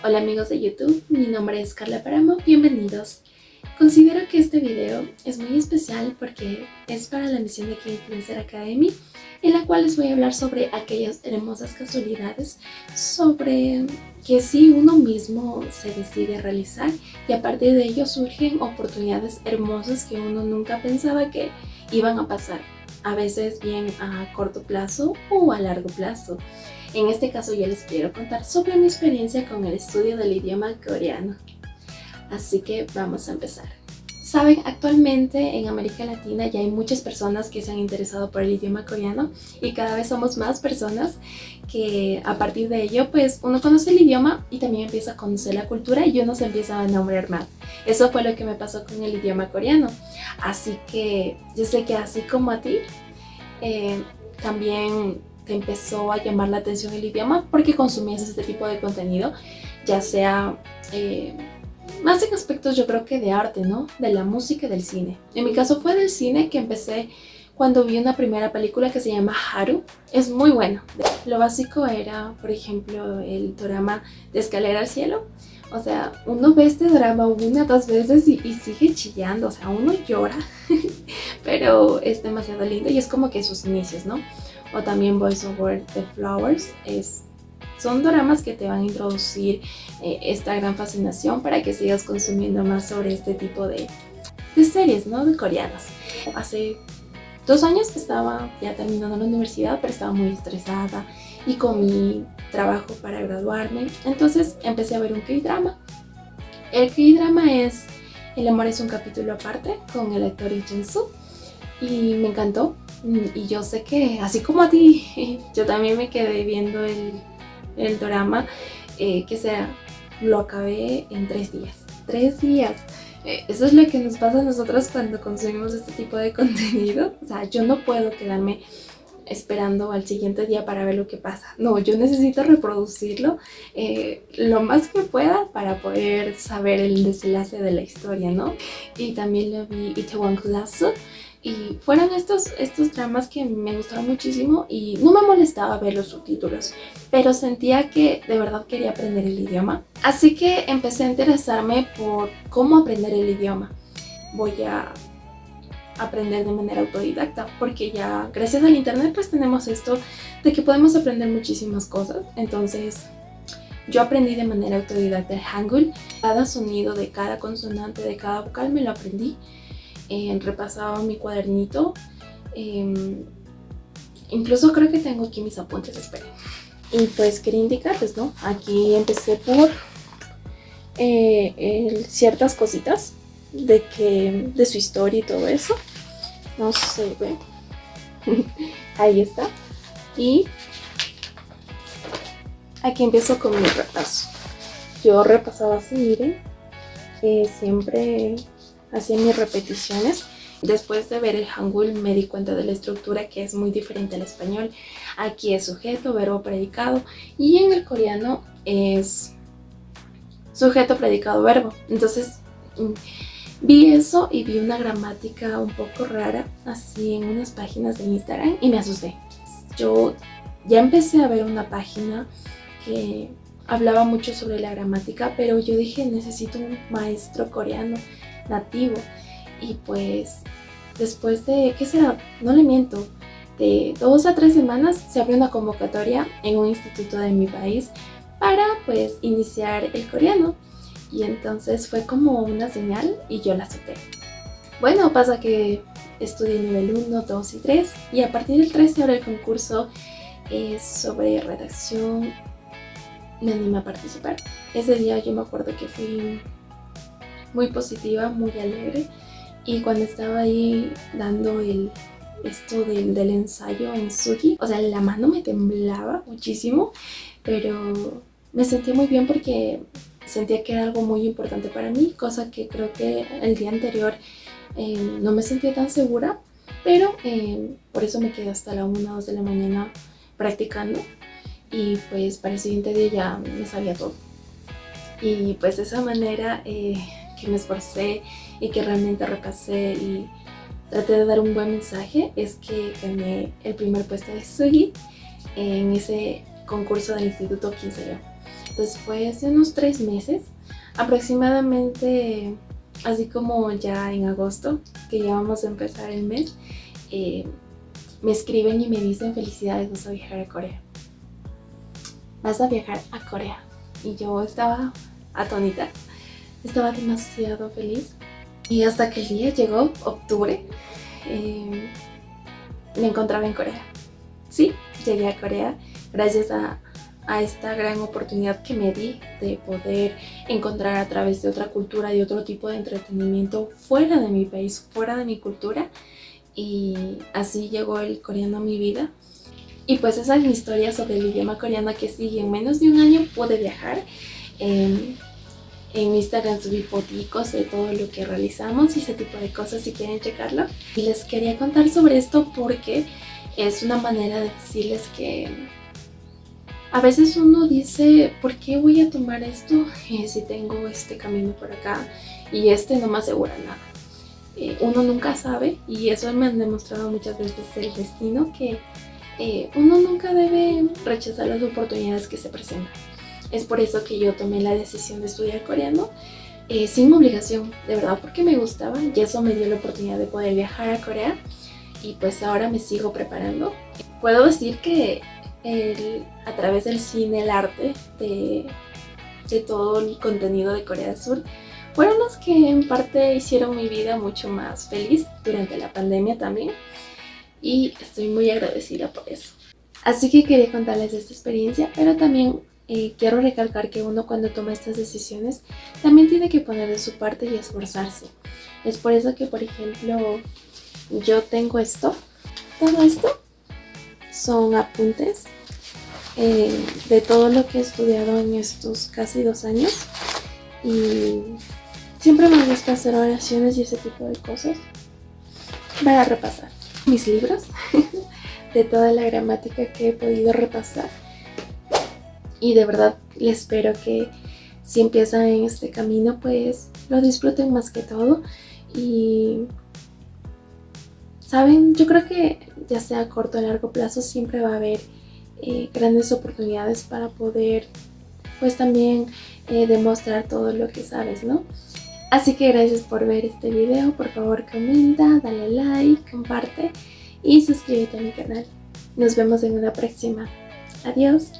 Hola amigos de YouTube, mi nombre es Carla Paramo, bienvenidos. Considero que este video es muy especial porque es para la misión de K-Influencer Academy, en la cual les voy a hablar sobre aquellas hermosas casualidades, sobre que si uno mismo se decide realizar y a partir de ello surgen oportunidades hermosas que uno nunca pensaba que iban a pasar, a veces bien a corto plazo o a largo plazo. En este caso yo les quiero contar sobre mi experiencia con el estudio del idioma coreano. Así que vamos a empezar. Saben, actualmente en América Latina ya hay muchas personas que se han interesado por el idioma coreano y cada vez somos más personas que a partir de ello pues uno conoce el idioma y también empieza a conocer la cultura y uno se empieza a enamorar más. Eso fue lo que me pasó con el idioma coreano. Así que yo sé que así como a ti, también te empezó a llamar la atención el idioma porque consumías este tipo de contenido, ya sea más en aspectos yo creo que de arte, ¿no? De la música y del cine. En mi caso fue del cine que empecé cuando vi una primera película que se llama Haru. Es muy bueno. Lo básico era, por ejemplo, el drama de Escalera al Cielo. O sea, uno ve este drama una, dos veces y sigue chillando. O sea, uno llora, pero es demasiado lindo y es como que sus inicios, ¿no? O también Voice Over the Flowers. Son dramas que te van a introducir esta gran fascinación para que sigas consumiendo más sobre este tipo de series, ¿no? De coreanas. Hace 2 años estaba ya terminando la universidad, pero estaba muy estresada y con mi trabajo para graduarme. Entonces empecé a ver un K-drama. El K-drama es El amor es un capítulo aparte, con el actor Lee Jin-soo, y me encantó. Y yo sé que, así como a ti, yo también me quedé viendo el drama, que sea, lo acabé en 3 días. 3 días. Eso es lo que nos pasa a nosotros cuando consumimos este tipo de contenido. O sea, yo no puedo quedarme esperando al siguiente día para ver lo que pasa. No, yo necesito reproducirlo lo más que pueda para poder saber el desenlace de la historia, ¿no? Y también lo vi Itaewon Class. Y fueron estos dramas que me gustaron muchísimo y no me molestaba ver los subtítulos, pero sentía que de verdad quería aprender el idioma. Así que empecé a interesarme por cómo aprender el idioma. Voy a aprender de manera autodidacta, porque ya gracias al internet pues tenemos esto de que podemos aprender muchísimas cosas. Entonces yo aprendí de manera autodidacta el Hangul. Cada sonido de cada consonante, de cada vocal me lo aprendí. Repasaba mi cuadernito, incluso creo que tengo aquí mis apuntes, esperen. Y pues quería indicarles, ¿no? Aquí empecé por ciertas cositas de su historia y todo eso. No se ve. Ahí está. Y aquí empiezo con mi repaso. Yo repasaba así, miren, siempre hacía mis repeticiones. Después de ver el Hangul me di cuenta de la estructura, que es muy diferente al español. Aquí es sujeto, verbo, predicado, y en el coreano es sujeto, predicado, verbo. Entonces vi eso y vi una gramática un poco rara así en unas páginas de Instagram y me asusté. Yo ya empecé a ver una página que hablaba mucho sobre la gramática, pero yo dije, necesito un maestro coreano nativo. Y pues después de, ¿qué será? No le miento, de 2 a 3 semanas se abrió una convocatoria en un instituto de mi país para pues iniciar el coreano. Y entonces fue como una señal y yo la acepté. Bueno, pasa que estudié nivel 1, 2 y 3 y a partir del 3 se abre el concurso sobre redacción. Me animé a participar. Ese día yo me acuerdo que fui muy positiva, muy alegre, y cuando estaba ahí dando esto del ensayo en Sugi, o sea, la mano me temblaba muchísimo, pero me sentía muy bien porque sentía que era algo muy importante para mí, cosa que creo que el día anterior no me sentía tan segura, pero por eso me quedé hasta la 1 o 2 de la mañana practicando, y pues para el siguiente día ya me sabía todo. Y pues de esa manera que me esforcé y que realmente repasé y traté de dar un buen mensaje, es que gané el primer puesto de Sugi en ese concurso del Instituto 15. después de unos 3 meses, aproximadamente, así como ya en agosto, que ya vamos a empezar el mes, me escriben y me dicen: felicidades, vas a viajar a Corea. Vas a viajar a Corea. Y yo estaba atónita, estaba demasiado feliz. Y hasta que el día llegó, octubre, me encontraba en Corea. Sí, llegué a Corea gracias a esta gran oportunidad que me di de poder encontrar a través de otra cultura y otro tipo de entretenimiento fuera de mi país, fuera de mi cultura. Y así llegó el coreano a mi vida. Y pues esa es mi historia sobre el idioma coreano, que sí, en menos de un año pude viajar. En Instagram subí foticos de todo lo que realizamos y ese tipo de cosas, si quieren checarlo. Y les quería contar sobre esto porque es una manera de decirles que a veces uno dice: ¿por qué voy a tomar esto si tengo este camino por acá y este no me asegura nada? Uno nunca sabe, y eso me han demostrado muchas veces el destino, que uno nunca debe rechazar las oportunidades que se presentan. Es por eso que yo tomé la decisión de estudiar coreano sin obligación, de verdad, porque me gustaba, y eso me dio la oportunidad de poder viajar a Corea. Y pues ahora me sigo preparando. Puedo decir que a través del cine, el arte, de todo el contenido de Corea del Sur, fueron los que en parte hicieron mi vida mucho más feliz durante la pandemia también. Y estoy muy agradecida por eso. Así que quería contarles esta experiencia, pero también quiero recalcar que uno, cuando toma estas decisiones, también tiene que poner de su parte y esforzarse. Es por eso que, por ejemplo, yo tengo esto. Todo esto son apuntes de todo lo que he estudiado en estos casi 2 años. Y siempre me gusta hacer oraciones y ese tipo de cosas para repasar mis libros de toda la gramática que he podido repasar. Y de verdad les espero que si empiezan en este camino, pues lo disfruten más que todo. Y saben, yo creo que ya sea a corto o a largo plazo siempre va a haber grandes oportunidades para poder pues también demostrar todo lo que sabes, ¿no? Así que gracias por ver este video. Por favor, comenta, dale like, comparte y suscríbete a mi canal. Nos vemos en una próxima. Adiós.